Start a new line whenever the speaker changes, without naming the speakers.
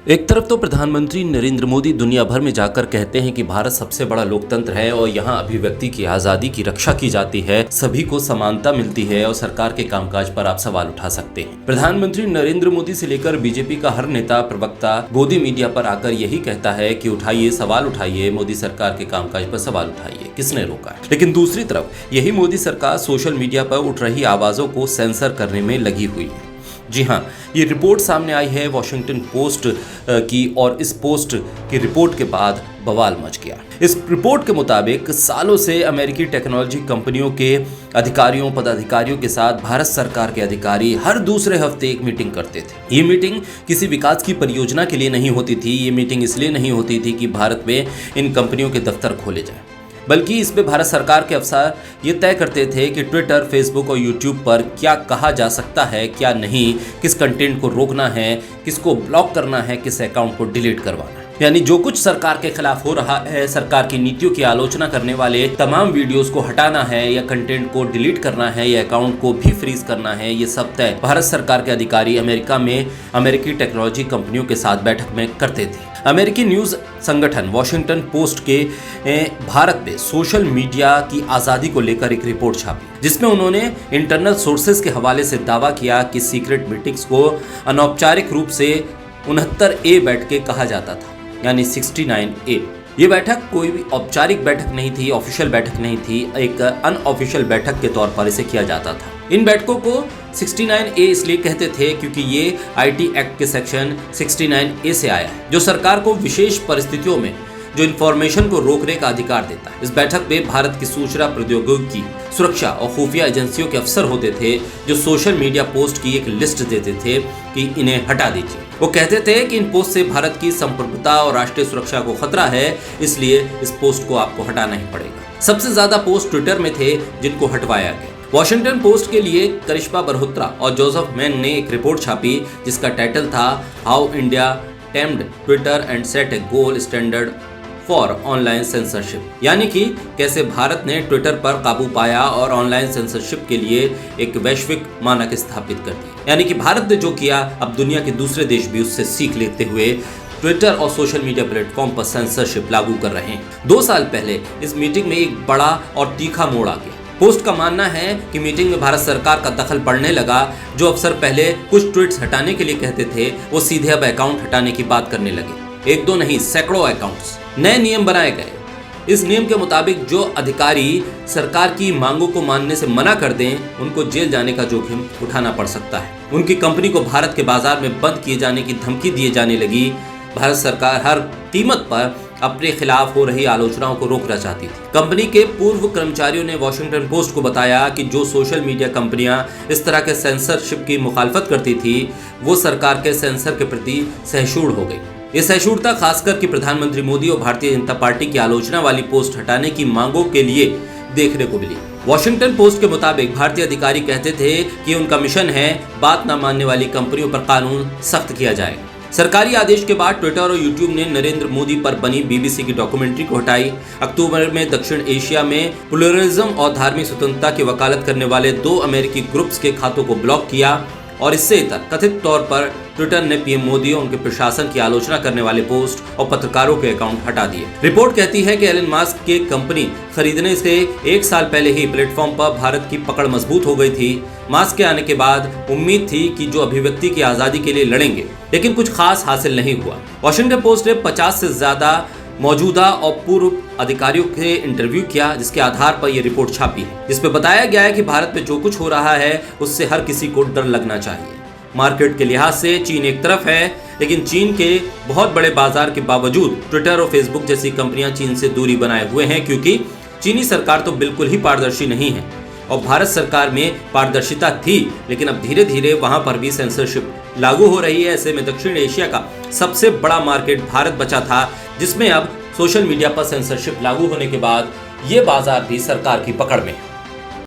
एक तरफ तो प्रधानमंत्री नरेंद्र मोदी दुनिया भर में जाकर कहते हैं कि भारत सबसे बड़ा लोकतंत्र है और यहाँ अभिव्यक्ति की आजादी की रक्षा की जाती है, सभी को समानता मिलती है और सरकार के कामकाज पर आप सवाल उठा सकते हैं। प्रधानमंत्री नरेंद्र मोदी से लेकर बीजेपी का हर नेता प्रवक्ता गोदी मीडिया पर आकर यही कहता है कि उठाइए सवाल उठाइए, मोदी सरकार के कामकाज पर सवाल उठाइए, किसने रोका है। लेकिन दूसरी तरफ यही मोदी सरकार सोशल मीडिया पर उठ रही आवाजों को सेंसर करने में लगी हुई है। जी हाँ, ये रिपोर्ट सामने आई है वॉशिंगटन पोस्ट की और इस पोस्ट की रिपोर्ट के बाद बवाल मच गया। इस रिपोर्ट के मुताबिक सालों से अमेरिकी टेक्नोलॉजी कंपनियों के अधिकारियों पदाधिकारियों के साथ भारत सरकार के अधिकारी हर दूसरे हफ्ते एक मीटिंग करते थे। ये मीटिंग किसी विकास की परियोजना के लिए नहीं होती थी। ये मीटिंग इसलिए नहीं होती थी कि भारत में इन कंपनियों के दफ्तर खोले जाएं, बल्कि इस पे भारत सरकार के अफसर ये तय करते थे कि ट्विटर, फेसबुक और यूट्यूब पर क्या कहा जा सकता है, क्या नहीं, किस कंटेंट को रोकना है, किसको ब्लॉक करना है, किस अकाउंट को डिलीट करवाना है। यानी जो कुछ सरकार के खिलाफ हो रहा है, सरकार की नीतियों की आलोचना करने वाले तमाम वीडियोस को हटाना है या कंटेंट को डिलीट करना है या अकाउंट को भी फ्रीज करना है, ये सब तय भारत सरकार के अधिकारी अमेरिका में अमेरिकी टेक्नोलॉजी कंपनियों के साथ बैठक में करते थे। अमेरिकी न्यूज संगठन वॉशिंगटन पोस्ट के भारत में सोशल मीडिया की आज़ादी को लेकर एक रिपोर्ट छापी, जिसमें उन्होंने इंटरनल सोर्सेज के हवाले से दावा किया कि सीक्रेट मीटिंग्स को अनौपचारिक रूप से 69A बैठकें कहा जाता था, यानी 69A। ये बैठक कोई भी औपचारिक बैठक नहीं थी, ऑफिशियल बैठक नहीं थी, एक अनऑफिशियल बैठक के तौर पर इसे किया जाता था। इन बैठकों को 69A इसलिए कहते थे क्योंकि ये आईटी एक्ट के सेक्शन 69A से आया है, जो सरकार को विशेष परिस्थितियों में जो इंफॉर्मेशन को रोकने का अधिकार देता है। इस बैठक में भारत की सूचना प्रौद्योगिकी, सुरक्षा और खुफिया एजेंसियों के अफसर होते थे, जो सोशल मीडिया पोस्ट की एक लिस्ट देते थे कि इन्हें हटा दीजिए। वो कहते थे कि इन पोस्ट से भारत की संप्रभुता और राष्ट्रीय सुरक्षा को खतरा है, इसलिए इस पोस्ट को आपको हटाना ही पड़ेगा। सबसे ज्यादा पोस्ट ट्विटर में थे जिनको हटवाया गया। वॉशिंगटन पोस्ट के लिए करिश्मा मल्होत्रा और जोसेफ मैन ने एक रिपोर्ट छापी जिसका टाइटल था how India tamed Twitter and set A gold standard for online censorship, यानी कि कैसे भारत ने ट्विटर पर काबू पाया और ऑनलाइन सेंसरशिप के लिए एक वैश्विक मानक स्थापित कर दिया। यानी कि भारत ने जो किया, अब दुनिया के दूसरे देश भी उससे सीख लेते हुए ट्विटर और सोशल मीडिया प्लेटफॉर्म पर सेंसरशिप लागू कर रहे हैं। 2 साल पहले इस मीटिंग में एक बड़ा और तीखा मोड़ आ गया। पोस्ट का मानना है कि मीटिंग में भारत सरकार का दखल पड़ने लगा। जो अफसर पहले कुछ ट्वीट्स हटाने के लिए कहते थे, वो सीधे अब अकाउंट हटाने की बात करने लगे। 1-2 नहीं, सैकड़ों अकाउंट्स। नए नियम बनाए गए। इस नियम के मुताबिक जो अधिकारी सरकार की मांगों को मानने से मना कर दें, उनको जेल जाने का जोखिम उठाना पड़ सकता है। उनकी कंपनी को भारत के बाजार में बंद किए जाने की धमकी दिए जाने लगी। भारत सरकार हर कीमत पर अपने खिलाफ हो रही आलोचनाओं को रोकना चाहती थी। कंपनी के पूर्व कर्मचारियों ने वॉशिंगटन पोस्ट को बताया कि जो सोशल मीडिया कंपनियां इस तरह के सेंसरशिप की मुखालफत करती थी, वो सरकार के सेंसर के प्रति सहिष्णु हो गई। ये सहिष्णुता खासकर कि प्रधानमंत्री मोदी और भारतीय जनता पार्टी की आलोचना वाली पोस्ट हटाने की मांगों के लिए देखने को मिली। वॉशिंगटन पोस्ट के मुताबिक भारतीय अधिकारी कहते थे कि उनका मिशन है बात न मानने वाली कंपनियों पर कानून सख्त किया जाएगा। सरकारी आदेश के बाद ट्विटर और यूट्यूब ने नरेंद्र मोदी पर बनी बीबीसी की डॉक्यूमेंट्री को हटाई। अक्टूबर में दक्षिण एशिया में प्लुरलिज्म और धार्मिक स्वतंत्रता की वकालत करने वाले 2 अमेरिकी ग्रुप्स के खातों को ब्लॉक किया और इससे इतर कथित तौर पर ट्विटर ने पीएम मोदी और उनके प्रशासन की आलोचना करने वाले पोस्ट और पत्रकारों के अकाउंट हटा दिए। रिपोर्ट कहती है कि एलन मस्क के कंपनी खरीदने से 1 साल पहले ही प्लेटफॉर्म पर भारत की पकड़ मजबूत हो गई थी। मस्क के आने के बाद उम्मीद थी कि जो अभिव्यक्ति की आजादी के लिए लड़ेंगे, लेकिन कुछ खास हासिल नहीं हुआ। वॉशिंगटन पोस्ट ने 50 से ज्यादा मौजूदा और पूर्व अधिकारियों के इंटरव्यू किया, जिसके आधार पर यह रिपोर्ट छापी है, जिसमें बताया गया है कि भारत में जो कुछ हो रहा है उससे हर किसी को डर लगना चाहिए। मार्केट के लिहाज से चीन एक तरफ है, लेकिन चीन के बहुत बड़े बाजार के बावजूद ट्विटर और फेसबुक जैसी कंपनियां चीन से दूरी बनाए हुए हैं, क्योंकि चीनी सरकार तो बिल्कुल ही पारदर्शी नहीं है और भारत सरकार में पारदर्शिता थी, लेकिन अब धीरे धीरे वहां पर भी सेंसरशिप लागू हो रही है। ऐसे में दक्षिण एशिया का सबसे बड़ा मार्केट भारत बचा था, जिसमें अब सोशल मीडिया पर सेंसरशिप लागू होने के बाद ये बाजार भी सरकार की पकड़ में है।